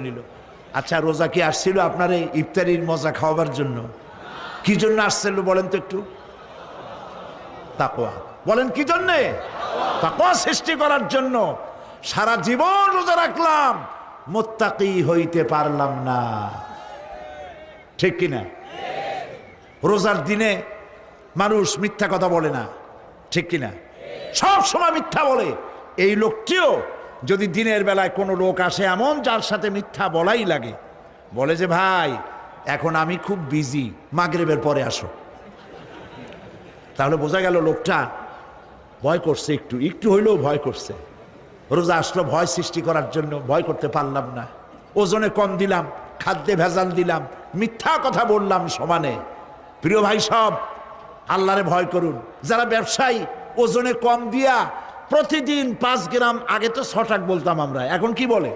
নিল। আচ্ছা, রোজা কি আসছিল আপনার এই ইফতারির মজা খাওয়াবার জন্য? কি জন্য আসছিল বলেন তো একটু? তাকওয়া। বলেন কি জন্যে? তাকওয়া সৃষ্টি করার জন্য। সারা জীবন রোজা রাখলাম, মুত্তাকি হইতে পারলাম না, ঠিক কিনা? রোজার দিনে মানুষ মিথ্যা কথা বলে না, ঠিক কিনা? সব সময় মিথ্যা বলে। এই লোকটিও যদি দিনের বেলায় কোনো লোক আসে এমন যার সাথে মিথ্যা বলাই লাগে, বলে যে ভাই এখন আমি খুব বিজি, মাগরিবের পরে আসো, তাহলে বোঝা গেল লোকটা ভয় করছে, একটু একটু হইলেও ভয় করছে। রোজা আসলো ভয় সৃষ্টি করার জন্য, ভয় করতে পারলাম না, ওজনে কম দিলাম, খাদ্যে ভেজাল দিলাম, মিথ্যা কথা বললাম সমানে। প্রিয় ভাই সব, আল্লাহরে ভয় করুন। যারা ব্যবসায়ী ওজনে কম দিয়া প্রতিদিন 5 গ্রাম, আগে তো 6 টাকা বলতাম আমরা, এখন কি বলে?